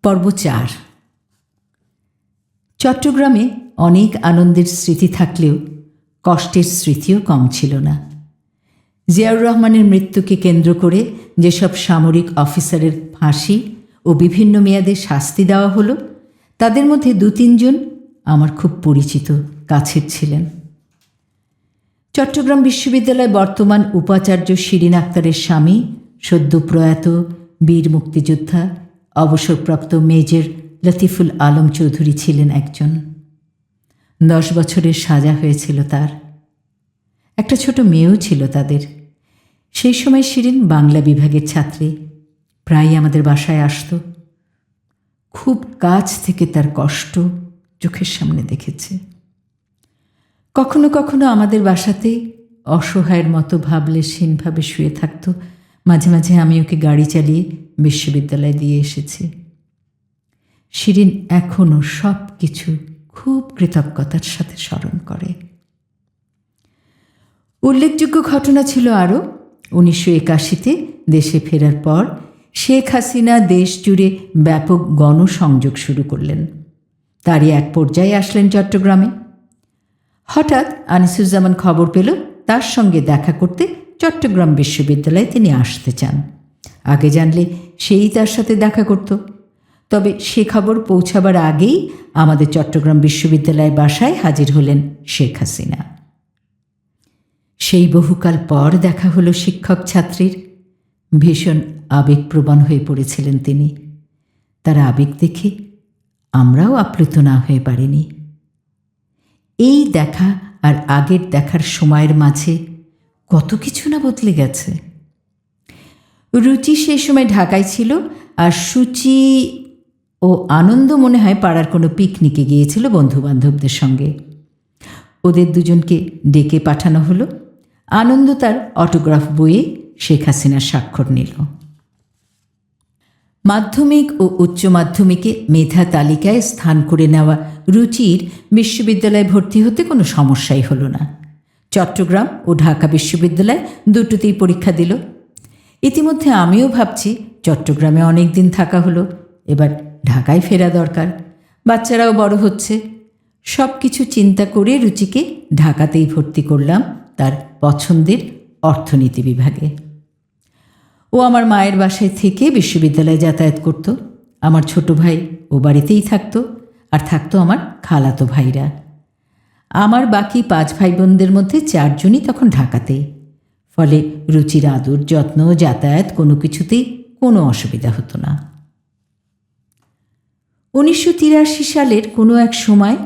পর্ব ৪। চট্টগ্রামে অনেক আনন্দের স্মৃতি থাকলেও কষ্টের স্মৃতিও কম ছিল না। জিয়াউর রহমানের মৃত্যুকে কেন্দ্র করে যেসব সামরিক অফিসারের ফাঁসি ও বিভিন্ন মেয়াদে শাস্তি দেওয়া হলো, তাদের মধ্যে ২-৩ জন আমার খুব পরিচিত, কাছের ছিলেন। চট্টগ্রাম বিশ্ববিদ্যালয় বর্তমান উপাচার্য শিরিন আক্তারের স্বামী সদ্য প্রয়াত বীর মুক্তিযোদ্ধা অবসরপ্রাপ্ত মেজর লতিফুল আলম চৌধুরী ছিলেন একজন। 10 বছরের সাজা হয়েছিল তার। একটা ছোট মেয়েও ছিল তাদের। সেই সময় শিরিন বাংলা বিভাগের ছাত্রী, প্রায় আমাদের বাসায় আসত। খুব কাছ থেকে তার কষ্ট চোখের সামনে দেখেছে। কখনো কখনো আমাদের বাসাতেই অসহায়ের মতো ভাবলেশহীনভাবে শুয়ে থাকত। মাঝে মাঝে আমি ওকে গাড়ি চালিয়ে বিশ্ববিদ্যালয়ে দিয়ে এসেছি। শিরিন এখনও সব কিছু খুব কৃতজ্ঞতার সাথে স্মরণ করে। উল্লেখযোগ্য ঘটনা ছিল আরও। 1981-তে দেশে ফেরার পর শেখ হাসিনা দেশ জুড়ে ব্যাপক গণসংযোগ শুরু করলেন। তারই এক পর্যায়ে আসলেন চট্টগ্রামে। হঠাৎ আনিসুজ্জামান খবর পেল তার সঙ্গে দেখা করতে চট্টগ্রাম বিশ্ববিদ্যালয়ে তিনি আসতে চান। আগে জানলে সেই তার সাথে দেখা করত। তবে সে খবর পৌঁছাবার আগেই আমাদের চট্টগ্রাম বিশ্ববিদ্যালয়ের বাসায় হাজির হলেন শেখ হাসিনা। সেই বহুকাল পর দেখা হলো শিক্ষক ছাত্রীর। ভীষণ আবেগপ্রবণ হয়ে পড়েছিলেন তিনি। তার আবেগ দেখে আমরাও আপ্লুত না হয়ে পারিনি। এই দেখা আর আগের দেখার সময়ের মাঝে কত কিছু না বদলে গেছে। রুচি সেই সময় ঢাকায় ছিল, আর সুচি ও আনন্দ মনে হয় পাড়ার কোনো পিকনিকে গিয়েছিল বন্ধুবান্ধবদের সঙ্গে। ওদের দুজনকে ডেকে পাঠানো হলো। আনন্দ তার অটোগ্রাফ বইয়ে শেখ হাসিনার স্বাক্ষর নিল। মাধ্যমিক ও উচ্চ মাধ্যমিকে মেধা তালিকায় স্থান করে নেওয়া রুচির বিশ্ববিদ্যালয়ে ভর্তি হতে কোনো সমস্যাই হলো না। চট্টগ্রাম ও ঢাকা বিশ্ববিদ্যালয় দুটোতেই পরীক্ষা দিল। ইতিমধ্যে আমিও ভাবছি চট্টগ্রামে অনেক দিন থাকা হলো, এবার ঢাকায় ফেরা দরকার। বাচ্চারাও বড় হচ্ছে। সব কিছু চিন্তা করে রুচিকে ঢাকাতেই ভর্তি করলাম তার পছন্দের অর্থনীতি বিভাগে। ও আমার মায়ের বাসায় থেকে বিশ্ববিদ্যালয়ে যাতায়াত করত। আমার ছোট ভাই ও বাড়িতেই থাকতো, আর থাকতো আমার খালাতো ভাইরা। আমার বাকি 5 ভাই বোনদের মধ্যে 4 জনই তখন ঢাকাতেই। ফলে রুচির আদর যত্ন যাতায়াত কোনো কিছুতেই কোনো অসুবিধা হতো না। 1983 সালের কোনো এক সময়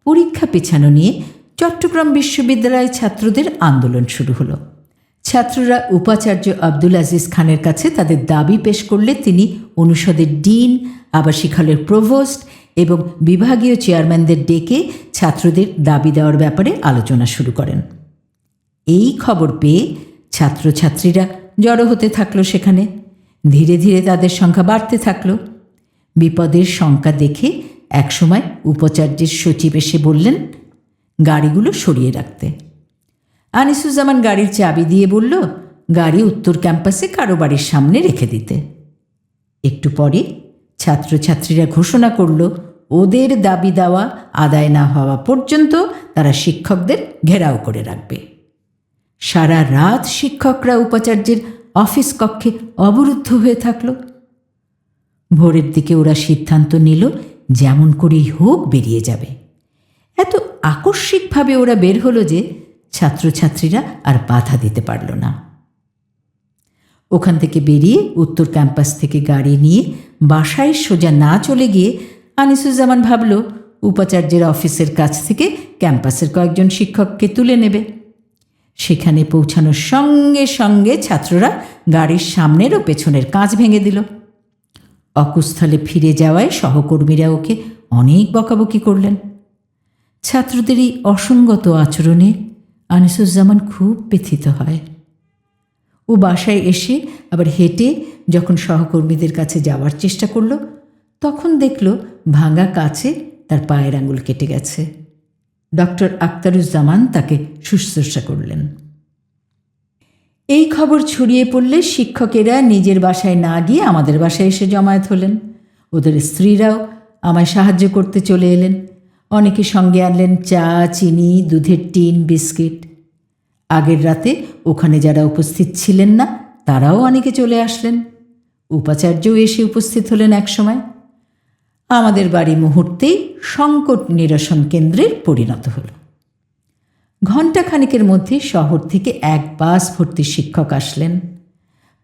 পরীক্ষা পেছানো নিয়ে চট্টগ্রাম বিশ্ববিদ্যালয়ের ছাত্রদের আন্দোলন শুরু হলো। ছাত্ররা উপাচার্য আব্দুল আজিজ খানের কাছে তাদের দাবি পেশ করলে তিনি অনুষদের ডিন, আবাসিক হলের প্রভোস্ট এবং বিভাগীয় চেয়ারম্যানদের ডেকে ছাত্রদের দাবি দেওয়ার ব্যাপারে আলোচনা শুরু করেন। এই খবর পেয়ে ছাত্রছাত্রীরা জড়ো হতে থাকলো সেখানে। ধীরে ধীরে তাদের সংখ্যা বাড়তে থাকলো। বিপদের শঙ্কা দেখে একসময় উপাচার্যের সচিব এসে বললেন গাড়িগুলো সরিয়ে রাখতে। আনিসুজ্জামান গাড়ির চাবি দিয়ে বলল গাড়ি উত্তর ক্যাম্পাসে কারো বাড়ির সামনে রেখে দিতে। একটু পরে ছাত্রছাত্রীরা ঘোষণা করল ওদের দাবি দেওয়া আদায় না হওয়া পর্যন্ত তারা শিক্ষকদের ঘেরাও করে রাখবে। সারা রাত শিক্ষকরা উপাচার্যের অফিস কক্ষে অবরুদ্ধ হয়ে থাকল। ভোরের দিকে ওরা সিদ্ধান্ত নিল যেমন করেই হোক বেরিয়ে যাবে। এত আকস্মিকভাবে ওরা বের হলো যে ছাত্রছাত্রীরা আর বাধা দিতে পারল না। ওখান থেকে বেরিয়ে উত্তর ক্যাম্পাস থেকে গাড়ি নিয়ে বাসায় সোজা না চলে গিয়ে আনিসুজ্জামান ভাবল উপাচার্যের অফিসের কাছ থেকে ক্যাম্পাসের কয়েকজন শিক্ষককে তুলে নেবে। সেখানে পৌঁছানোর সঙ্গে সঙ্গে ছাত্ররা গাড়ির সামনের ও পেছনের কাঁচ ভেঙে দিল। অকুস্থলে ফিরে যাওয়ায় সহকর্মীরা ওকে অনেক বকাবকি করলেন। ছাত্রদের এই অসঙ্গত আচরণে আনিসুজ্জামান খুব ব্যথিত হয়। ও বাসায় এসে আবার হেঁটে যখন সহকর্মীদের কাছে যাওয়ার চেষ্টা করল, তখন দেখল ভাঙা কাছে তার পায়ের আঙুল কেটে গেছে। ডক্টর আখতারুজ্জামান তাকে শুশ্রূষা করলেন। এই খবর ছড়িয়ে পড়লে শিক্ষকেরা নিজের বাসায় না গিয়ে আমাদের বাসায় এসে জমায়েত হলেন। ওদের স্ত্রীরাও আমায় সাহায্য করতে চলে এলেন। অনেকে সঙ্গে আনলেন চা, চিনি, দুধের টিন, বিস্কিট। আগের রাতে ওখানে যারা উপস্থিত ছিলেন না তারাও অনেকে চলে আসলেন। উপাচার্যও এসে উপস্থিত হলেন একসময়। আমাদের বাড়ি মুহূর্তেই সংকট নিরসন কেন্দ্রের পরিণত হল। ঘণ্টাখানেকের মধ্যে শহর থেকে এক বাস ভর্তি শিক্ষক আসলেন।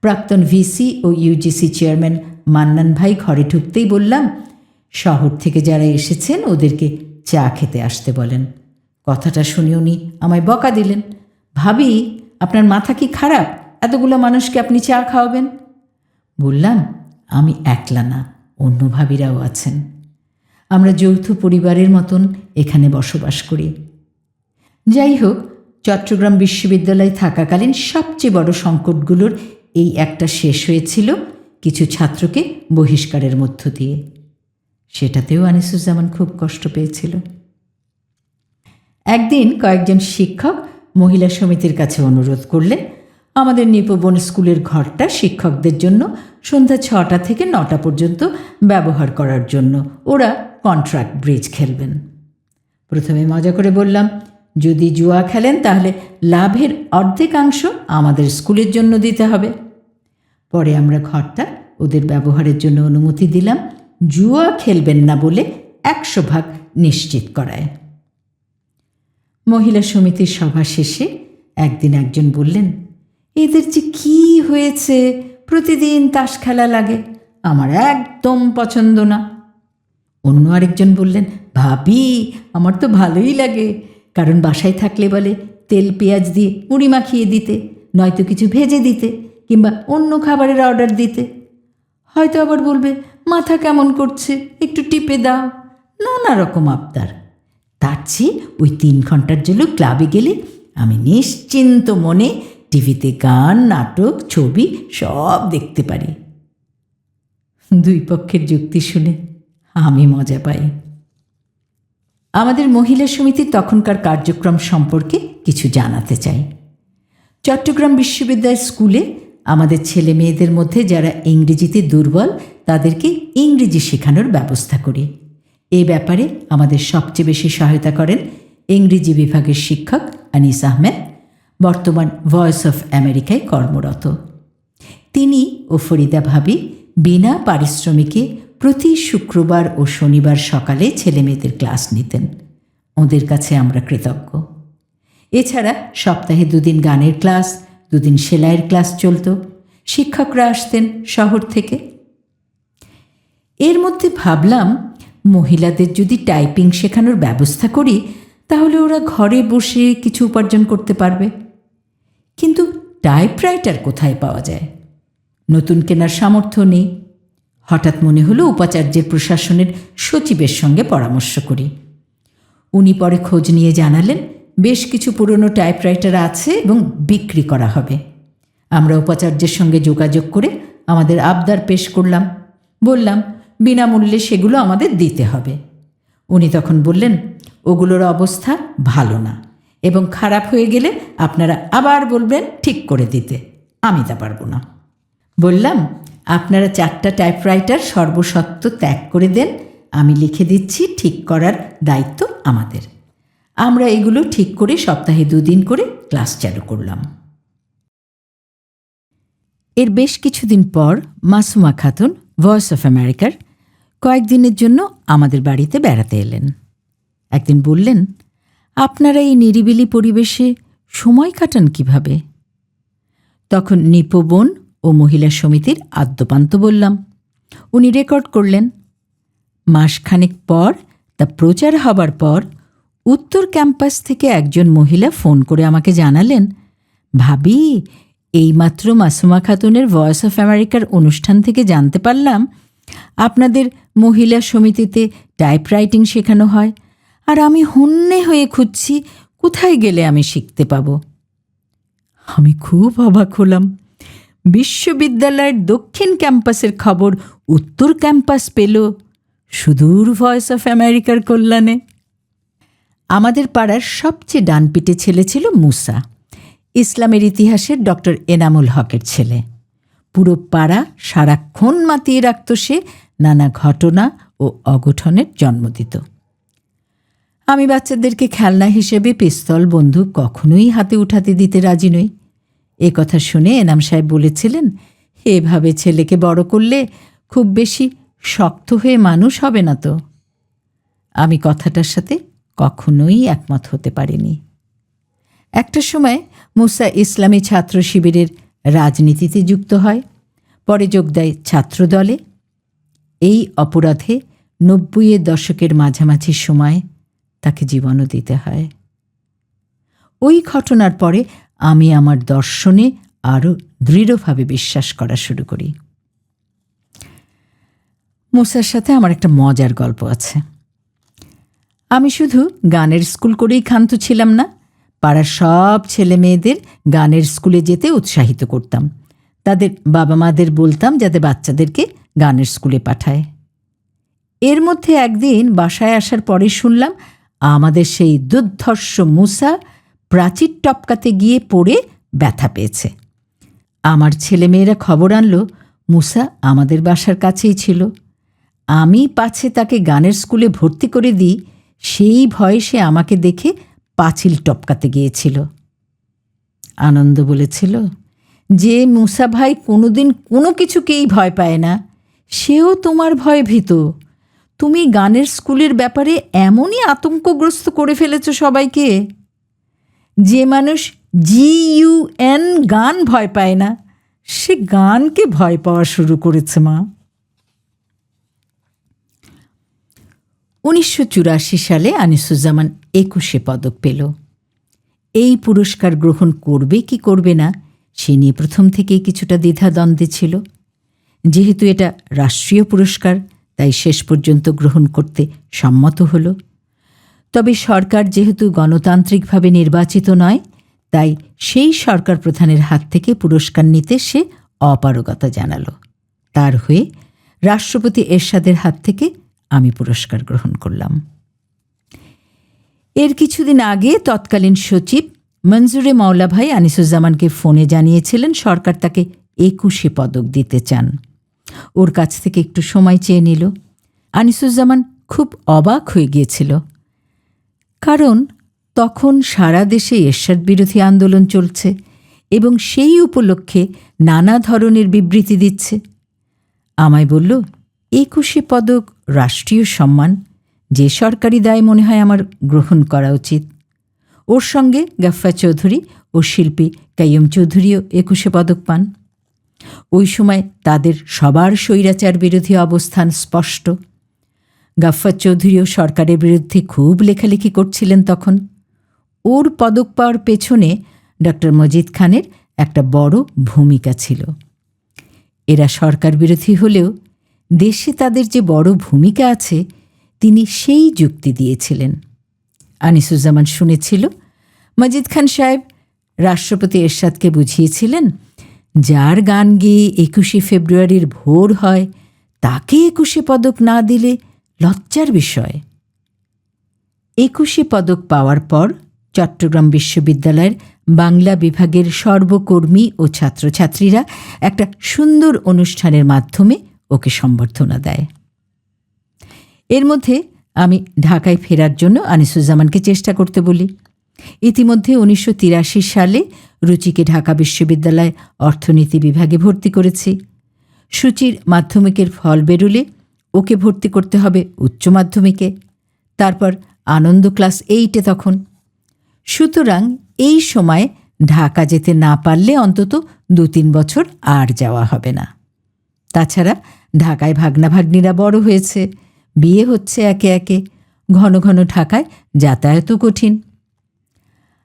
প্রাক্তন ভিসি ও ইউজিসি চেয়ারম্যান মান্নান ভাই ঘরে ঢুকতেই বললাম, শহর থেকে যারা এসেছেন ওদেরকে চা খেতে আসতে বলেন। কথাটা শুনে উনি আমায় বকা দিলেন। ভাবি, আপনার মাথা কি খারাপ? এতগুলো মানুষকে আপনি চা খাওয়াবেন? বললাম, আমি একলা না, অন্য ভাবিরাও আছেন। আমরা যৌথ পরিবারের মতন এখানে বসবাস করি। যাই হোক, চট্টগ্রাম বিশ্ববিদ্যালয়ে থাকাকালীন সবচেয়ে বড় সংকটগুলোর এই একটা শেষ হয়েছিল কিছু ছাত্রকে বহিষ্কারের মধ্য দিয়ে। সেটাতেও আনিসুজ্জামান খুব কষ্ট পেয়েছিল। একদিন কয়েকজন শিক্ষক মহিলা সমিতির কাছে অনুরোধ করলেন আমাদের নিপবন স্কুলের ঘরটা শিক্ষকদের জন্য সন্ধ্যা 6টা থেকে 9টা পর্যন্ত ব্যবহার করার জন্য ওরা কন্ট্রাক্ট ব্রিজ খেলবেন। প্রথমে মজা করে বললাম, যদি জুয়া খেলেন তাহলে লাভের অর্ধেকাংশ আমাদের স্কুলের জন্য দিতে হবে। পরে আমরা ঘরটা ওদের ব্যবহারের জন্য অনুমতি দিলাম, জুয়া খেলবেন না বলে 100% নিশ্চিত করায়। মহিলা সমিতির সভা শেষে একদিন একজন বললেন, এদের যে কী হয়েছে, প্রতিদিন তাস খেলা লাগে, আমার একদম পছন্দ না। অন্য আরেকজন বললেন, ভাবি, আমার তো ভালোই লাগে, কারণ বাসায় থাকলে বলে তেল পেঁয়াজ দিয়ে মুড়ি মাখিয়ে দিতে, নয়তো কিছু ভেজে দিতে, কিংবা অন্য খাবারের অর্ডার দিতে। হয়তো আবার বলবে মাথা কেমন করছে, একটু টিপে দাও, নানা রকম আবদার। তার চেয়ে ওই 3 ঘন্টার জন্য ক্লাবে গেলে আমি নিশ্চিন্ত মনে টিভিতে গান, নাটক, ছবি সব দেখতে পারি। দুই পক্ষের যুক্তি শুনে আমি মজা পাই। আমাদের মহিলা সমিতির তখনকার কার্যক্রম সম্পর্কে কিছু জানাতে চাই। চট্টগ্রাম বিশ্ববিদ্যালয় স্কুলে আমাদের ছেলে মেয়েদের মধ্যে যারা ইংরেজিতে দুর্বল তাদেরকে ইংরেজি শেখানোর ব্যবস্থা করি। এ ব্যাপারে আমাদের সবচেয়ে বেশি সহায়তা করেন ইংরেজি বিভাগের শিক্ষক আনিস আহমেদ, বর্তমান ভয়েস অফ আমেরিকায় কর্মরত। তিনি ও ফরিদা ভাবি বিনা পারিশ্রমিকে প্রতি শুক্রবার ও শনিবার সকালে ছেলেমেয়েদের ক্লাস নিতেন। ওদের কাছে আমরা কৃতজ্ঞ। এছাড়া সপ্তাহে 2 দিন গানের ক্লাস, 2 দিন সেলাইয়ের ক্লাস চলত। শিক্ষকরা আসতেন শহর থেকে। এর মধ্যে ভাবলাম, মহিলাদের যদি টাইপিং শেখানোর ব্যবস্থা করি তাহলে ওরা ঘরে বসে কিছু উপার্জন করতে পারবে। কিন্তু টাইপরাইটার কোথায় পাওয়া যায়? নতুন কেনার সামর্থ্য নেই। হঠাৎ মনে হলো উপাচার্যের প্রশাসনের সচিবের সঙ্গে পরামর্শ করি। উনি পরে খোঁজ নিয়ে জানালেন বেশ কিছু পুরনো টাইপরাইটার আছে এবং বিক্রি করা হবে। আমরা উপাচার্যের সঙ্গে যোগাযোগ করে আমাদের আবদার পেশ করলাম। বললাম বিনামূল্যে সেগুলো আমাদের দিতে হবে। উনি তখন বললেন, ওগুলোর অবস্থা ভালো না এবং খারাপ হয়ে গেলে আপনারা আবার বলবেন ঠিক করে দিতে, আমি তা পারব না। বললাম, আপনারা 4টা টাইপরাইটার সর্বসত্ব ত্যাগ করে দেন, আমি লিখে দিচ্ছি, ঠিক করার দায়িত্ব আমাদের। আমরা এগুলো ঠিক করে সপ্তাহে 2 দিন করে ক্লাস চালু করলাম। এর বেশ কিছুদিন পর মাসুমা খাতুন ভয়েস অফ আমেরিকার কয়েকদিনের জন্য আমাদের বাড়িতে বেড়াতে এলেন। একদিন বললেন, আপনারা এই নিরিবিলি পরিবেশে সময় কাটান কিভাবে? তখন নিপবন ও মহিলা সমিতির আদ্যপান্ত বললাম। উনি রেকর্ড করলেন। মাসখানেক পর তা প্রচার হবার পর উত্তর ক্যাম্পাস থেকে একজন মহিলা ফোন করে আমাকে জানালেন, ভাবি, এইমাত্র মাসুমা খাতুনের ভয়েস অফ আমেরিকার অনুষ্ঠান থেকে জানতে পারলাম আপনাদের মহিলা সমিতিতে টাইপরাইটিং শেখানো হয়, আর আমি হন্যে হয়ে খুঁজছি কোথায় গেলে আমি শিখতে পাব। আমি খুব অবাক হলাম। বিশ্ববিদ্যালয়ের দক্ষিণ ক্যাম্পাসের খবর উত্তর ক্যাম্পাস পেল সুদূর ভয়েস অফ আমেরিকার কল্যাণে। আমাদের পাড়ার সবচেয়ে ডানপিটে ছেলে ছিল মুসা, ইসলামের ইতিহাসের ডক্টর এনামুল হকের ছেলে। পুরো পাড়া সারাক্ষণ মাতিয়ে রাখত সে নানা ঘটনা ও অঘটনের জন্ম দিত। আমি বাচ্চাদেরকে খেলনা হিসেবে পিস্তল বন্দুক কখনোই হাতে উঠাতে দিতে রাজি নই। এ কথা শুনে এনাম সাহেব বলেছিলেন, এভাবে ছেলেকে বড় করলে খুব বেশি শক্ত হয়ে মানুষ হবে না তো। আমি কথাটার সাথে কখনোই একমত হতে পারিনি। একটা সময় মুসা ইসলামী ছাত্র শিবিরের রাজনীতিতে যুক্ত হয়, পরে যোগ দেয় ছাত্রদলে। এই অপরাধে ৯০-এর দশকের মাঝামাঝি সময় তাকে জীবনও দিতে হয়। ওই ঘটনার পরে আমি আমার দর্শনে আরও দৃঢ়ভাবে বিশ্বাস করা শুরু করি। মুসার সাথে আমার একটা মজার গল্প আছে। আমি শুধু গানের স্কুল করেই ক্ষান্ত ছিলাম না, পাড়ার সব ছেলে মেয়েদের গানের স্কুলে যেতে উৎসাহিত করতাম। তাদের বাবা মাদের বলতাম যাতে বাচ্চাদেরকে গানের স্কুলে পাঠায়। এর মধ্যে একদিন বাসায় আসার পরে শুনলাম আমাদের সেই দুর্ধর্ষ মুসা প্রাচীর টপকাতে গিয়ে পড়ে ব্যথা পেয়েছে। আমার ছেলেমেয়েরা খবর আনলো মুসা আমাদের বাসার কাছেই ছিল। আমি পাছে তাকে গানের স্কুলে ভর্তি করে দিই, সেই ভয়ে সে আমাকে দেখে পাঁচিল টপকাতে গিয়েছিল। আনন্দ বলেছিল, যে মুসা ভাই কোনোদিন কোনো কিছুকেই ভয় পায় না, সেও তোমার ভয়ে ভীত। তুমি গানের স্কুলের ব্যাপারে এমনই আতঙ্কগ্রস্ত করে ফেলেছ সবাইকে। যে মানুষ GUN গান ভয় পায় না, সে গানকে ভয় পাওয়া শুরু করেছে মা। ১৯৮৪ সালে আনিসুজ্জামান ২১শে পদক পেল। এই পুরস্কার গ্রহণ করবে কি করবে না সে নিয়ে প্রথম থেকেই কিছুটা দ্বিধাদ্বন্দ্বে ছিল। যেহেতু এটা রাষ্ট্রীয় পুরস্কার, তাই শেষ পর্যন্ত গ্রহণ করতে সম্মত হল। তবে সরকার যেহেতু গণতান্ত্রিকভাবে নির্বাচিত নয়, তাই সেই সরকার প্রধানের হাত থেকে পুরস্কার নিতে সে অপারগতা জানাল। তার হয়ে রাষ্ট্রপতি এরশাদের হাত থেকে আমি পুরস্কার গ্রহণ করলাম। এর কিছুদিন আগে তৎকালীন সচিব মঞ্জুরে মাওলা ভাই আনিসুজ্জামানকে ফোনে জানিয়েছিলেন সরকার তাকে ২১শে পদক দিতে চান। ওর কাছ থেকে একটু সময় চেয়ে নিল। আনিসুজ্জামান খুব অবাক হয়ে গিয়েছিল, কারণ তখন সারা দেশে এরশাদ বিরোধী আন্দোলন চলছে এবং সেই উপলক্ষে নানা ধরনের বিবৃতি দিচ্ছে। আমায় বলল, ২১শে পদক রাষ্ট্রীয় সম্মান, যে সরকারি দায় মনে হয় আমার গ্রহণ করা উচিত। ওর সঙ্গে গাফফার চৌধুরী ও শিল্পী কাইয়ুম চৌধুরীও ২১শে পদক পান। ওই সময় তাদের সবার স্বৈরাচার বিরোধী অবস্থান স্পষ্ট। গাফফার চৌধুরীও সরকারের বিরুদ্ধে খুব লেখালেখি করছিলেন তখন। ওর পদক পাওয়ার পেছনে ডক্টর মজিদ খানের একটা বড় ভূমিকা ছিল। এরা সরকার বিরোধী হলেও দেশে তাদের যে বড় ভূমিকা আছে, তিনি সেই যুক্তি দিয়েছিলেন। আনিসুজ্জামান শুনেছিল মজিদ খান সাহেব রাষ্ট্রপতি এরশাদকে বুঝিয়েছিলেন, যার গান গেয়ে ২১শে ফেব্রুয়ারির ভোর হয় তাকে ২১শে পদক না দিলে লজ্জার বিষয়। ২১শে পদক পাওয়ার পর চট্টগ্রাম বিশ্ববিদ্যালয়ের বাংলা বিভাগের সর্বকর্মী ও ছাত্রছাত্রীরা একটা সুন্দর অনুষ্ঠানের মাধ্যমে ওকে সম্বর্ধনা দেয়। এর মধ্যে আমি ঢাকায় ফেরার জন্য আনিসুজ্জামানকে চেষ্টা করতে বলি। ইতিমধ্যে ১৯৮৩ সালে রুচিকে ঢাকা বিশ্ববিদ্যালয় অর্থনীতি বিভাগে ভর্তি করেছি। সূচির মাধ্যমিকের ফল বেরোলে ওকে ভর্তি করতে হবে উচ্চ মাধ্যমিকে, তারপর আনন্দ ক্লাস 8-এ তখন। সুতরাং এই সময় ঢাকা যেতে না পারলে অন্তত ২-৩ বছর আর যাওয়া হবে না। তাছাড়া ঢাকায় ভাগ্নাভাগ্নিরা বড় হয়েছে, বিয়ে হচ্ছে একে একে, ঘন ঘন ঢাকায় যাতায়াতও কঠিন।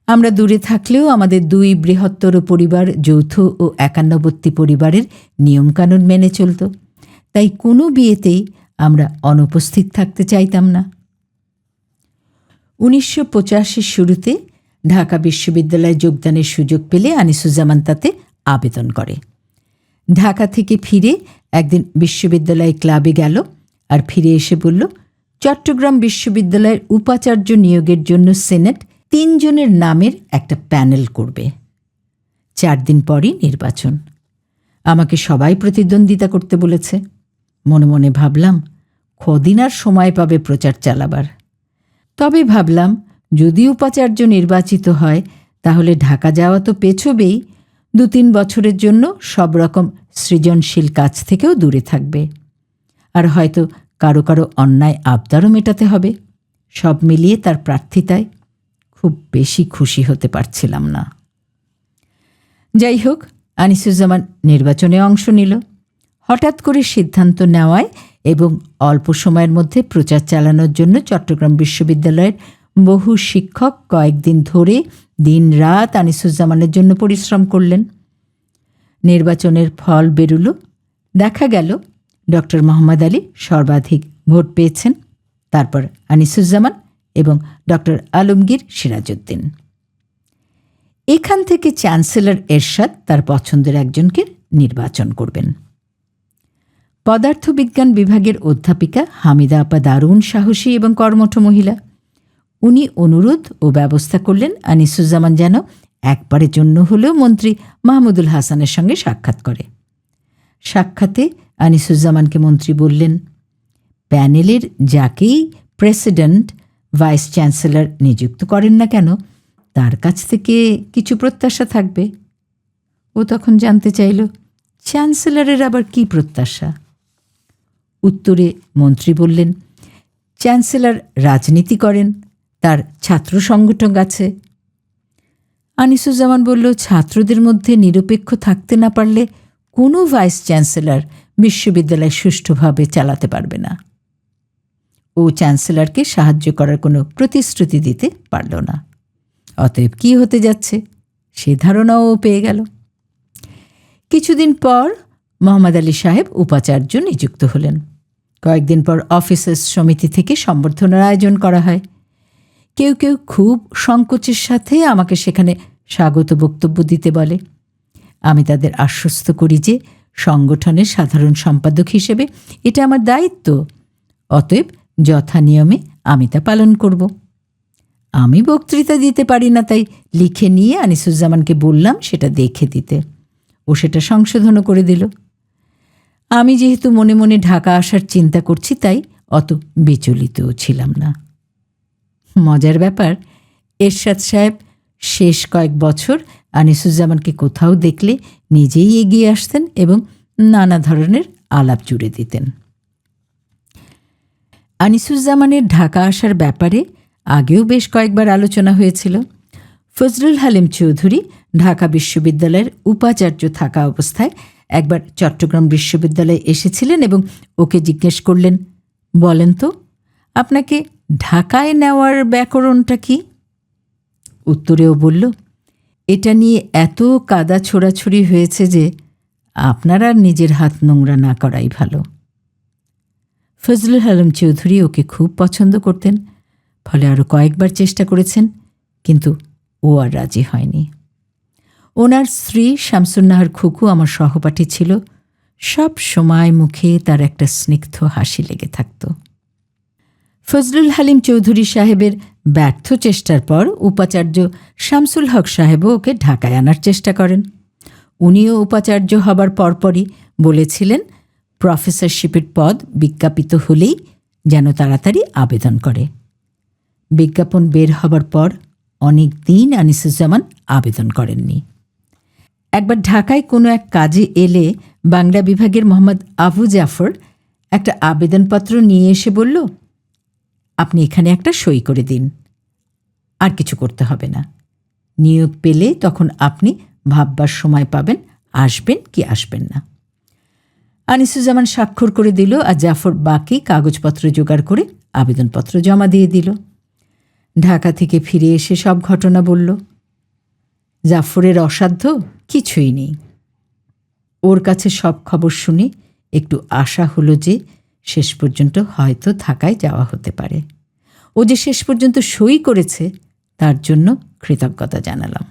আমরা দূরে থাকলেও আমাদের ২ বৃহত্তর পরিবার যৌথ ও একান্নবর্তী পরিবারের নিয়মকানুন মেনে চলত, তাই কোনো বিয়েতেই আমরা অনুপস্থিত থাকতে চাইতাম না। ১৯৮৫ শুরুতে ঢাকা বিশ্ববিদ্যালয়ে যোগদানের সুযোগ পেলে আনিসুজ্জামান তাতে আবেদন করে। ঢাকা থেকে ফিরে একদিন বিশ্ববিদ্যালয় ক্লাবে গেল, আর ফিরে এসে বলল, চট্টগ্রাম বিশ্ববিদ্যালয়ের উপাচার্য নিয়োগের জন্য সিনেট ৩ জনের নামের একটা প্যানেল করবে। ৪ দিন পরই নির্বাচন। আমাকে সবাই প্রতিদ্বন্দ্বিতা করতে বলেছে। মনে মনে ভাবলাম কদিন আর সময় পাবে প্রচার চালাবার। তবে ভাবলাম যদি উপাচার্য নির্বাচিত হয় তাহলে ঢাকা যাওয়া তো পেছবেই, 2-3 বছরের জন্য সব রকম সৃজনশীল কাজ থেকেও দূরে থাকবে। আর হয়তো কারো কারো অন্যায় আবদারও মেটাতে হবে। সব মিলিয়ে তার প্রার্থিতায় খুব বেশি খুশি হতে পারছিলাম না। যাই হোক, আনিসুজ্জামান নির্বাচনে অংশ নিল। হঠাৎ করে সিদ্ধান্ত নেওয়ায় এবং অল্প সময়ের মধ্যে প্রচার চালানোর জন্য চট্টগ্রাম বিশ্ববিদ্যালয়ের বহু শিক্ষক কয়েকদিন ধরে দিনরাত আনিসুজ্জামানের জন্য পরিশ্রম করলেন। নির্বাচনের ফল বেরুল। দেখা গেল ডক্টর মোহাম্মদ আলী সর্বাধিক ভোট পেয়েছেন, তারপর আনিসুজ্জামান এবং ডক্টর আলমগীর সিরাজউদ্দিন। এখান থেকে চ্যান্সেলর এরশাদ তার পছন্দের একজনকে নির্বাচন করবেন। পদার্থবিজ্ঞান বিভাগের অধ্যাপিকা হামিদা আপা দারুণ সাহসী এবং কর্মঠ মহিলা। উনি অনুরোধ ও ব্যবস্থা করলেন আনিসুজ্জামান যেন একবারের জন্য হলেও মন্ত্রী মাহমুদুল হাসানের সঙ্গে সাক্ষাৎ করে। সাক্ষাতে আনিসুজ্জামানকে মন্ত্রী বললেন, প্যানেলের যাকেই প্রেসিডেন্ট ভাইস চ্যান্সেলর নিযুক্ত করেন না কেন তার কাছ থেকে কিছু প্রত্যাশা থাকবে। ও তখন জানতে চাইল, চ্যান্সেলরের আবার কি প্রত্যাশা? উত্তরে মন্ত্রী বললেন, চ্যান্সেলর রাজনীতি করেন, তার ছাত্র সংগঠন আছে। আনিসুজ্জামান বলল, ছাত্রদের মধ্যে নিরপেক্ষ থাকতে না পারলে কোনো ভাইস চ্যান্সেলর বিশ্ববিদ্যালয় সুষ্ঠুভাবে চালাতে পারবে না। ও চ্যান্সেলরকে সাহায্য করার কোনো প্রতিশ্রুতি দিতে পারল না। অতএব কী হতে যাচ্ছে সে ধারণাও পেয়ে গেল। কিছুদিন পর মোহাম্মদ আলী সাহেব উপাচার্য নিযুক্ত হলেন। কয়েকদিন পর অফিসার্স সমিতি থেকে সম্বর্ধনার আয়োজন করা হয়। কেউ কেউ খুব সংকোচের সাথে আমাকে সেখানে স্বাগত বক্তব্য দিতে বলে। আমি তাদের আশ্বস্ত করি যে সংগঠনের সাধারণ সম্পাদক হিসেবে এটা আমার দায়িত্ব, অতএব যথানিয়মে আমি তা পালন করব। আমি বক্তৃতা দিতে পারি না, তাই লিখে নিয়ে আনিসুজ্জামানকে বললাম সেটা দেখে দিতে। ও সেটা সংশোধনও করে দিল। আমি যেহেতু মনে মনে ঢাকা আসার চিন্তা করছি তাই অত বিচলিতও ছিলাম না। মজার ব্যাপার, এরশাদ সাহেব শেষ কয়েক বছর আনিসুজ্জামানকে কোথাও দেখলে নিজেই এগিয়ে আসতেন এবং নানা ধরনের আলাপ জুড়ে দিতেন। আনিসুজ্জামানের ঢাকা আসার ব্যাপারে আগেও বেশ কয়েকবার আলোচনা হয়েছিল। ফজলুল হালিম চৌধুরী ঢাকা বিশ্ববিদ্যালয়ের উপাচার্য থাকা অবস্থায় একবার চট্টগ্রাম বিশ্ববিদ্যালয়ে এসেছিলেন এবং ওকে জিজ্ঞেস করলেন, বলেন তো আপনাকে ঢাকায় নেওয়ার ব্যাকরণটা কি? উত্তরেও বলল, এটা নিয়ে এত কাদা ছোড়াছুড়ি হয়েছে যে আপনার আর নিজের হাত নোংরা না করাই ভালো। ফজলুল হালিম চৌধুরী ওকে খুব পছন্দ করতেন, ফলে আরও কয়েকবার চেষ্টা করেছেন, কিন্তু ও আর রাজি হয়নি। ওনার স্ত্রী শামসুন্নাহার খুকু আমার সহপাঠী ছিল। সব সময় মুখে তার একটা স্নিগ্ধ হাসি লেগে থাকত। ফজলুল হালিম চৌধুরী সাহেবের ব্যর্থ চেষ্টার পর উপাচার্য শামসুল হক সাহেবও ওকে ঢাকায় আনার চেষ্টা করেন। উনিও উপাচার্য হবার পরপরই বলেছিলেন প্রফেসরশিপের পদ বিজ্ঞাপিত হলেই যেন তাড়াতাড়ি আবেদন করে। বিজ্ঞাপন বের হবার পর অনেক দিন আনিসুজ্জামান আবেদন করেননি। একবার ঢাকায় কোনো এক কাজে এলে বাংলা বিভাগের মোহাম্মদ আবু জাফর একটা আবেদনপত্র নিয়ে এসে বলল, আপনি এখানে একটা সই করে দিন, আর কিছু করতে হবে না। নিয়োগ পেলে তখন আপনি ভাববার সময় পাবেন আসবেন কি আসবেন না। আনিসুজ্জামান স্বাক্ষর করে দিল আর জাফর বাকি কাগজপত্র জোগাড় করে আবেদনপত্র জমা দিয়ে দিল। ঢাকা থেকে ফিরে এসে সব ঘটনা বলল। জাফরের অসাধ্য কিছুই নেই। ওর কাছে সব খবর শুনে একটু আশা হলো যে শেষ পর্যন্ত হয়তো ঢাকায় যাওয়া হতে পারে। ও যে শেষ পর্যন্ত সই করেছে তার জন্য কৃতজ্ঞতা জানালাম।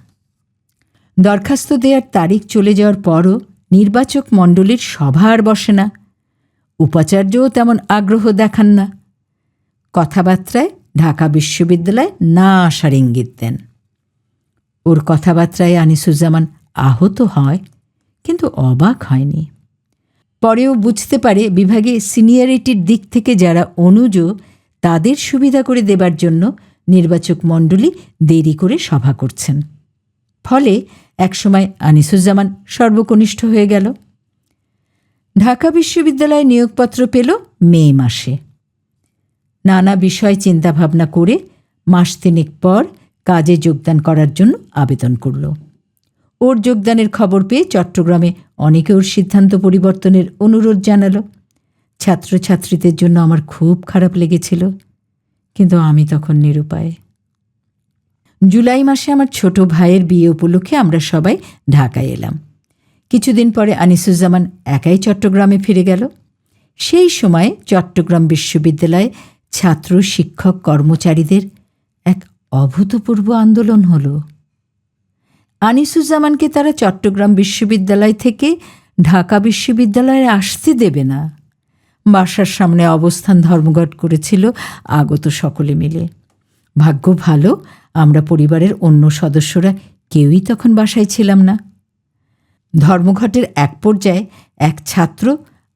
দরখাস্ত দেওয়ার তারিখ চলে যাওয়ার পরও নির্বাচক মণ্ডলীর সভা আর বসে না। উপাচার্যও তেমন আগ্রহ দেখান না। কথাবার্তায় ঢাকা বিশ্ববিদ্যালয়ে না আসার ইঙ্গিত দেন। ওর কথাবার্তায় আনিসুজ্জামান আহত হয়, কিন্তু অবাক হয়নি। পরেও বুঝতে পারে বিভাগে সিনিয়রিটির দিক থেকে যারা অনুজ তাদের সুবিধা করে দেবার জন্য নির্বাচক মণ্ডলী দেরি করে সভা করছেন। ফলে একসময় আনিসুজ্জামান সর্বকনিষ্ঠ হয়ে গেল। ঢাকা বিশ্ববিদ্যালয়ে নিয়োগপত্র পেল মে মাসে। নানা বিষয় চিন্তাভাবনা করে মাস তিনেক পর কাজে যোগদান করার জন্য আবেদন করল। ওর যোগদানের খবর পেয়ে চট্টগ্রামে অনেকে ওর সিদ্ধান্ত পরিবর্তনের অনুরোধ জানালো। ছাত্রছাত্রীদের জন্য আমার খুব খারাপ লেগেছিল, কিন্তু আমি তখন নিরুপায়। জুলাই মাসে আমার ছোট ভাইয়ের বিয়ে উপলক্ষে আমরা সবাই ঢাকায় এলাম। কিছুদিন পরে আনিসুজ্জামান একাই চট্টগ্রামে ফিরে গেল। সেই সময় চট্টগ্রাম বিশ্ববিদ্যালয়ে ছাত্র শিক্ষক কর্মচারীদের এক অভূতপূর্ব আন্দোলন হলো। আনিসুজ্জামানকে তারা চট্টগ্রাম বিশ্ববিদ্যালয় থেকে ঢাকা বিশ্ববিদ্যালয়ে আসতে দেবে না। বাসার সামনে অবস্থান ধর্মঘট করেছিল আগত সকলে মিলে। ভাগ্য ভালো, আমরা পরিবারের অন্য সদস্যরা কেউই তখন বাসায় ছিলাম না। ধর্মঘটের এক পর্যায়ে এক ছাত্র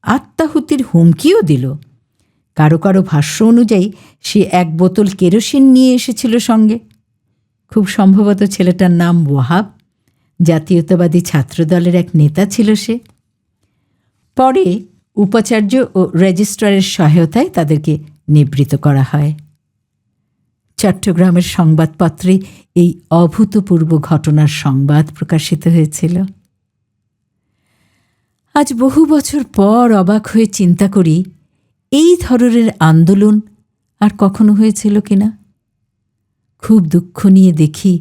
আত্মাহুতির হুমকিও দিল। কারো কারো ভাষ্য অনুযায়ী সে এক বোতল কেরোসিন নিয়ে এসেছিল সঙ্গে। খুব সম্ভবত ছেলেটার নাম ওয়াহাব, জাতীয়তাবাদী ছাত্রদলের এক নেতা ছিল সে। পরে উপাচার্য ও রেজিস্ট্রারের সহায়তায় তাদেরকে নিবৃত্ত করা হয়। চট্টগ্রামের সংবাদপত্রে এই অভূতপূর্ব ঘটনার সংবাদ প্রকাশিত হয়েছিল। আজ বহু বছর পর অবাক হয়ে চিন্তা করি, এই ধরনের আন্দোলন আর কখনো হয়েছিল কিনা। খুব দুঃখ নিয়ে দেখি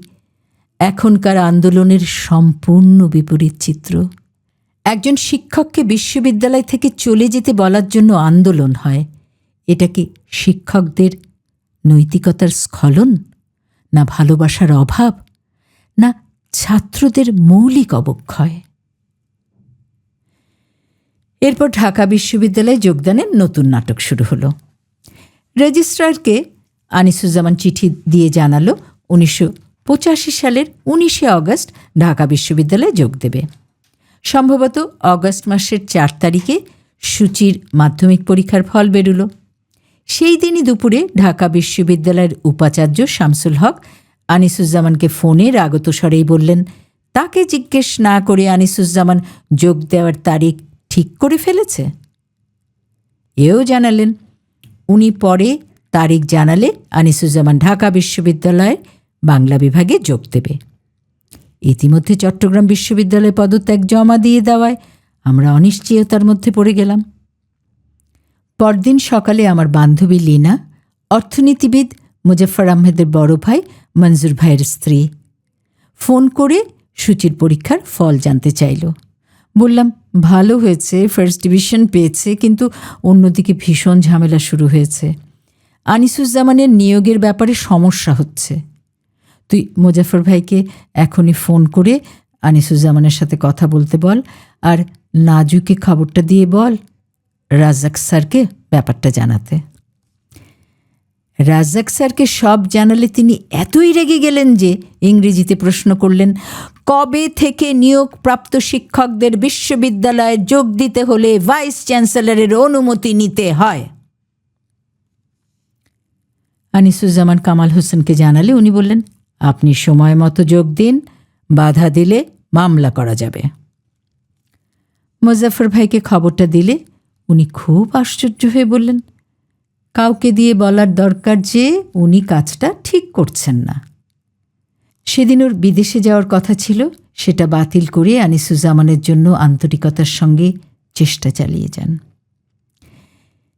এখনকার আন্দোলনের সম্পূর্ণ বিপরীত চিত্র। একজন শিক্ষককে বিশ্ববিদ্যালয় থেকে চলে যেতে বলার জন্য আন্দোলন হয়। এটা কি শিক্ষকদের নৈতিকতার স্খলন, না ভালোবাসার অভাব, না ছাত্রদের মৌলিক অবক্ষয়? এরপর ঢাকা বিশ্ববিদ্যালয়ে যোগদানের নতুন নাটক শুরু হলো। রেজিস্ট্রারকে আনিসুজ্জামান চিঠি দিয়ে জানালো 1985 সালের 19 অগস্ট ঢাকা বিশ্ববিদ্যালয়ে যোগ দেবে। সম্ভবত অগস্ট মাসের 4 তারিখে সূচির মাধ্যমিক পরীক্ষার ফল বেরুল। সেই দিনই দুপুরে ঢাকা বিশ্ববিদ্যালয়ের উপাচার্য শামসুল হক আনিসুজ্জামানকে ফোনে রাগত স্বরেই বললেন, তাকে জিজ্ঞেস না করে আনিসুজ্জামান যোগ দেওয়ার তারিখ ঠিক করে ফেলেছে। এও জানালেন উনি পরে তারিখ জানালে আনিসুজ্জামান ঢাকা বিশ্ববিদ্যালয়ের বাংলা বিভাগে যোগ দেবে। ইতিমধ্যে চট্টগ্রাম বিশ্ববিদ্যালয়ে পদত্যাগ জমা দিয়ে দেওয়ায় আমরা অনিশ্চয়তার মধ্যে পড়ে গেলাম। পরদিন সকালে আমার বান্ধবী লীনা, অর্থনীতিবিদ মুজফ্ফর আহমেদের বড় ভাই মঞ্জুর ভাইয়ের স্ত্রী, ফোন করে সূচির পরীক্ষার ফল জানতে চাইল। বললাম, ভালো হয়েছে, ফার্স্ট ডিভিশন পেয়েছে, কিন্তু অন্যদিকে ভীষণ ঝামেলা শুরু হয়েছে। আনিসুজ্জামানের নিয়োগের ব্যাপারে সমস্যা হচ্ছে। তুই মুজফ্ফর ভাইকে এখনই ফোন করে আনিসুজ্জামানের সাথে কথা বলতে বল, আর নাজুকে খবরটা দিয়ে বল রাজ্জাক স্যারকে ব্যাপারটা জানাতে। রাজ্জাক স্যারকে সব জানালে তিনি এতই রেগে গেলেন যে ইংরেজিতে প্রশ্ন করলেন, কবে থেকে নিয়োগপ্রাপ্ত শিক্ষকদের বিশ্ববিদ্যালয়ে যোগ দিতে হলে ভাইস চ্যান্সেলরের অনুমতি নিতে হয়? আনিসুজ্জামান কামাল হোসেনকে জানালে উনি বললেন, আপনি সময় মতো যোগ দিন, বাধা দিলে মামলা করা যাবে। মুজফ্ফর ভাইকে খবরটা দিলে উনি খুব আশ্চর্য হয়ে বললেন, কাউকে দিয়ে বলার দরকার যে উনি কাজটা ঠিক করছেন না। সেদিন ওর বিদেশে যাওয়ার কথা ছিল, সেটা বাতিল করে আনিসুজ্জামানের জন্য আন্তরিকতার সঙ্গে চেষ্টা চালিয়ে যান।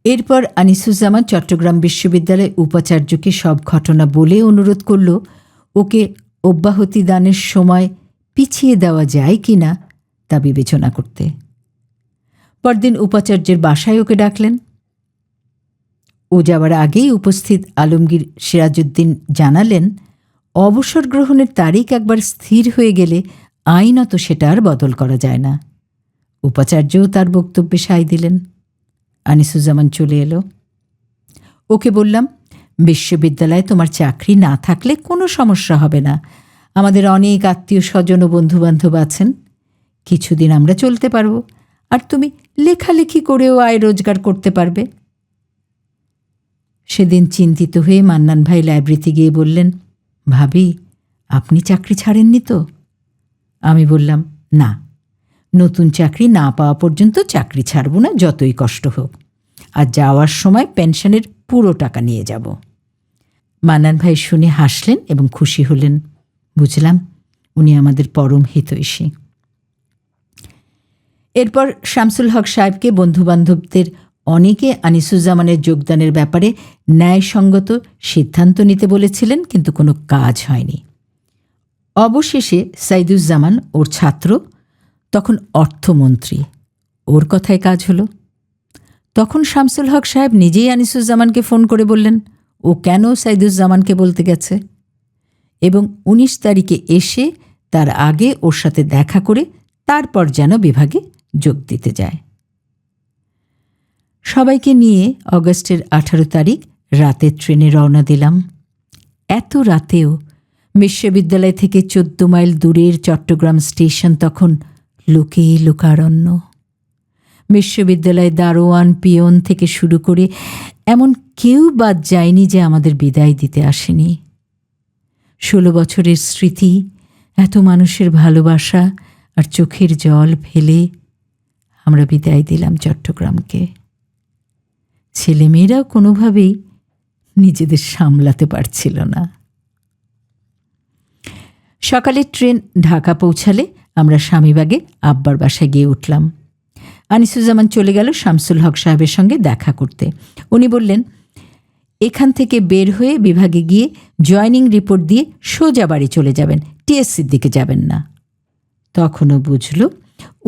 এরপর আনিসুজ্জামান চট্টগ্রাম বিশ্ববিদ্যালয় উপাচার্যকে সব ঘটনা বলে অনুরোধ করল ওকে অব্যাহতি দানের সময় পিছিয়ে দেওয়া যায় কি না তা বিবেচনা করতে। পরদিন উপাচার্যের বাসায় ওকে ডাকলেন। ও যাওয়ার আগেই উপস্থিত আলমগীর সিরাজউদ্দিন জানালেন, অবসর গ্রহণের তারিখ একবার স্থির হয়ে গেলে আইনত সেটা আর বদল করা যায় না। উপাচার্যও তার বক্তব্যে সায় দিলেন। আনিসুজ্জামান চলে এলো। ওকে বললাম, বিশ্ববিদ্যালয়ে তোমার চাকরি না থাকলে কোনো সমস্যা হবে না। আমাদের অনেক আত্মীয় স্বজন ও বন্ধুবান্ধব আছেন, কিছুদিন আমরা চলতে পারব। আর তুমি লেখালেখি করেও আয় রোজগার করতে পারবে। সেদিন চিন্তিত হয়ে মান্নান ভাই লাইব্রেরিতে গিয়ে বললেন, ভাবি, আপনি চাকরি ছাড়েননি তো? আমি বললাম, না, নতুন চাকরি না পাওয়া পর্যন্ত চাকরি ছাড়ব না, যতই কষ্ট হোক। আর যাওয়ার সময় পেনশনের পুরো টাকা নিয়ে যাব। মান্নান ভাই শুনে হাসলেন এবং খুশি হলেন। বুঝলাম উনি আমাদের পরম হিতৈষী। এরপর শামসুল হক সাহেবকে বন্ধুবান্ধবদের অনেকে আনিসুজ্জামানের যোগদানের ব্যাপারে ন্যায়সঙ্গত সিদ্ধান্ত নিতে বলেছিলেন, কিন্তু কোনো কাজ হয়নি। অবশেষে সাইদুজ্জামান, ওর ছাত্র, তখন অর্থমন্ত্রী, ওর কথায় কাজ হলো। তখন শামসুল হক সাহেব নিজেই আনিসুজ্জামানকে ফোন করে বললেন ও কেন সাইদুজ্জামানকে বলতে গেছে, এবং 19 তারিখে এসে তার আগে ওর সাথে দেখা করে তারপর যেন বিভাগে যোগ দিতে যায়। সবাইকে নিয়ে অগস্টের 18 তারিখ রাতের ট্রেনে রওনা দিলাম। এত রাতেও বিশ্ববিদ্যালয় থেকে 14 মাইল দূরের চট্টগ্রাম স্টেশন তখন লোকে লোকারণ্য। বিশ্ববিদ্যালয় দারোয়ান, পিয়ন থেকে শুরু করে এমন কেউ বাদ যায়নি যে আমাদের বিদায় দিতে আসেনি। 16 বছরের স্মৃতি, এত মানুষের ভালোবাসা আর চোখের জল ফেলে আমরা বিদায় দিলাম চট্টগ্রামকে। ছেলেমেয়েরাও কোনোভাবেই নিজেদের সামলাতে পারছিল না। সকালে ট্রেন ঢাকা পৌঁছালে আমরা স্বামীবাগে আব্বার বাসায় গিয়ে উঠলাম। আনিসুজ্জামান চলে গেল শামসুল হক সাহেবের সঙ্গে দেখা করতে। উনি বললেন, এখান থেকে বের হয়ে বিভাগে গিয়ে জয়নিং রিপোর্ট দিয়ে সোজা বাড়ি চলে যাবেন, টিএসসির দিকে যাবেন না। তখনও বুঝল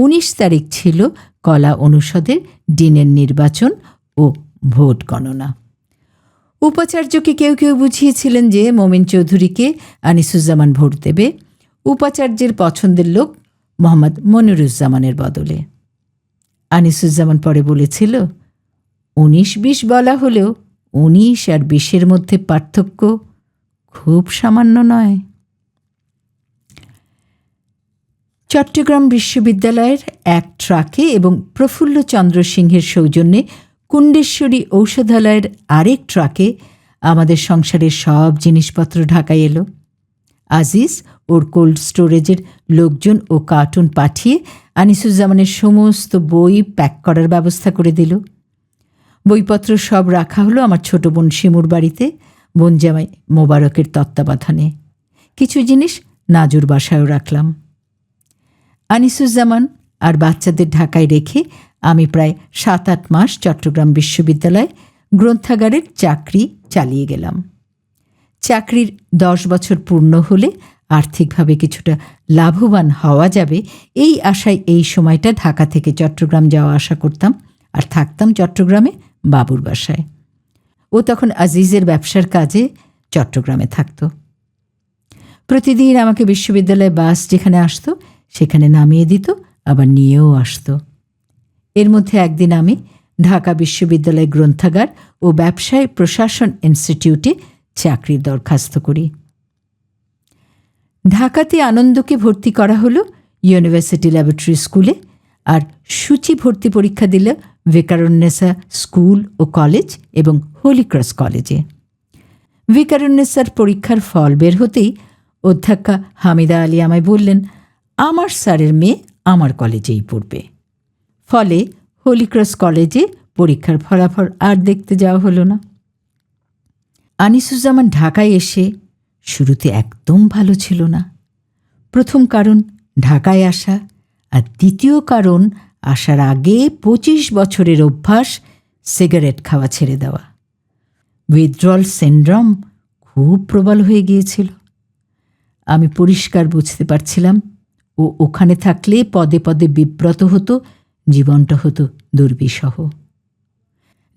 19 তারিখ ছিল কলা অনুষদের ডিনের নির্বাচন ও ভোট গণনা। উপাচার্যকে কেউ কেউ বুঝিয়েছিলেন যে মোমিন চৌধুরীকে আনিসুজ্জামান ভোট দেবে, উপাচার্যের পছন্দের লোক মোহাম্মদ মনিরুজ্জামানের বদলে। আনিসুজ্জামান পরে বলেছিল, 19-20 বলা হলেও 19 আর 20-এর মধ্যে পার্থক্য খুব সামান্য নয়। চট্টগ্রাম বিশ্ববিদ্যালয়ের এক ট্রাকে এবং প্রফুল্লচন্দ্র সিংহের সৌজন্যে কুণ্ডেশ্বরী ঔষধালয়ের আরেক ট্রাকে আমাদের সংসারের সব জিনিসপত্র ঢাকায় এলো। আজিজ ওর কোল্ড স্টোরেজের লোকজন ও কার্টুন পাঠিয়ে আনিসুজ্জামানের সমস্ত বই প্যাক করার ব্যবস্থা করে দিল। বইপত্র সব রাখা হলো আমার ছোট বোন শিমুর বাড়িতে, বোন জামাই মোবারকের তত্ত্বাবধানে। কিছু জিনিস নাজুর বাসায়ও রাখলাম। আনিসুজ্জামান আর বাচ্চাদের ঢাকায় রেখে আমি প্রায় 7-8 মাস চট্টগ্রাম বিশ্ববিদ্যালয়ে গ্রন্থাগারের চাকরি চালিয়ে গেলাম। চাকরির 10 বছর পূর্ণ হলে আর্থিকভাবে কিছুটা লাভবান হওয়া যাবে, এই আশায় এই সময়টা ঢাকা থেকে চট্টগ্রাম যাওয়া আসা করতাম আর থাকতাম চট্টগ্রামে বাবুর বাসায়। ও তখন আজিজের ব্যবসার কাজে চট্টগ্রামে থাকত। প্রতিদিন আমাকে বিশ্ববিদ্যালয় বাস যেখানে আসতো সেখানে নামিয়ে দিত, আবার নিয়েও আসতো। এর মধ্যে একদিন আমি ঢাকা বিশ্ববিদ্যালয় গ্রন্থাগার ও ব্যবসায় প্রশাসন ইনস্টিটিউটে চাকরির দরখাস্ত করি। ঢাকাতে আনন্দকে ভর্তি করা হলো ইউনিভার্সিটি ল্যাবরেটরি স্কুলে, আর সূচি ভর্তি পরীক্ষা দিল ভিকারুন্নেসা স্কুল ও কলেজ এবং হোলি ক্রস কলেজে। ভিকারুন্নেসার পরীক্ষার ফল বের হতেই অধ্যক্ষা হামিদা আলী আমায় বললেন, আমার স্যারের মেয়ে আমার কলেজেই পড়বে। ফলে হোলি ক্রস কলেজে পরীক্ষার ফলাফল আর দেখতে যাওয়া হলো না। আনিসুজ্জামান ঢাকায় এসে শুরুতে একদম ভালো ছিল না। প্রথম কারণ ঢাকায় আসা, আর দ্বিতীয় কারণ আসার আগে 25 বছরের অভ্যাস সিগারেট খাওয়া ছেড়ে দেওয়া। উইথড্রল সিনড্রোম খুব প্রবল হয়ে গিয়েছিল। আমি পরিষ্কার বুঝতে পারছিলাম ও ওখানে থাকলে পদে পদে বিব্রত হতো, জীবনটা হতো দুর্বিষহ।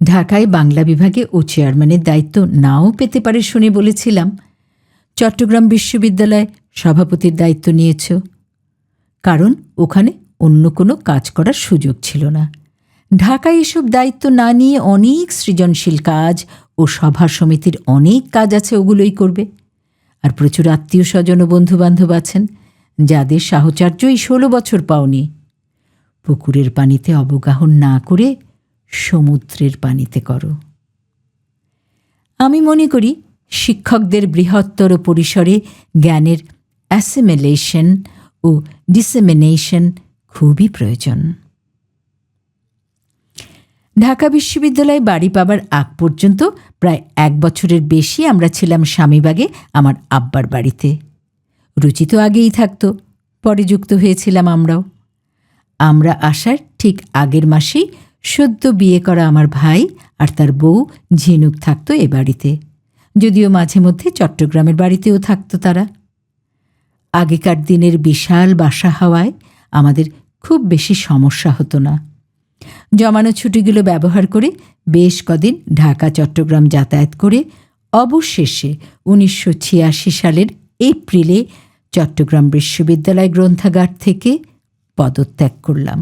ঢাকায় বাংলা বিভাগে ও চেয়ারম্যানের দায়িত্ব নাও পেতে পারে শুনে বলেছিলাম, চট্টগ্রাম বিশ্ববিদ্যালয় সভাপতির দায়িত্ব নিয়েছ, কারণ ওখানে অন্য কোনো কাজ করার সুযোগ ছিল না। ঢাকায় এসব দায়িত্ব না নিয়ে অনেক সৃজনশীল কাজ ও সভা সমিতির অনেক কাজ আছে, ওগুলোই করবে। আর প্রচুর আত্মীয় স্বজন ও বন্ধুবান্ধব আছেন যাদের সাহচর্য এই 16 বছর পাওনি। পুকুরের পানিতে অবগাহন না করে সমুদ্রের পানিতে করো। আমি মনে করি শিক্ষকদের বৃহত্তর পরিসরে জ্ঞানের অ্যাসিমিলেশন ও ডিসেমিনেশন খুবই প্রয়োজন। ঢাকা বিশ্ববিদ্যালয়ে বাড়ি পাবার আগ পর্যন্ত প্রায় 1 বছরের বেশি আমরা ছিলাম স্বামীবাগে আমার আব্বার বাড়িতে। রুচি তো আগেই থাকতো, পরে যুক্ত হয়েছিলাম আমরাও। আমরা আসার ঠিক আগের মাসেই সদ্য বিয়ে করা আমার ভাই আর তার বউ ঝিনুক থাকতো এ বাড়িতে, যদিও মাঝে মধ্যে চট্টগ্রামের বাড়িতেও থাকতো তারা। আগেকার দিনের বিশাল বাসা হওয়ায় আমাদের খুব বেশি সমস্যা হতো না। জমানো ছুটিগুলো ব্যবহার করে বেশ কদিন ঢাকা চট্টগ্রাম যাতায়াত করে অবশেষে 1986 সালের এপ্রিলে চট্টগ্রাম বিশ্ববিদ্যালয় গ্রন্থাগার থেকে পদত্যাগ করলাম।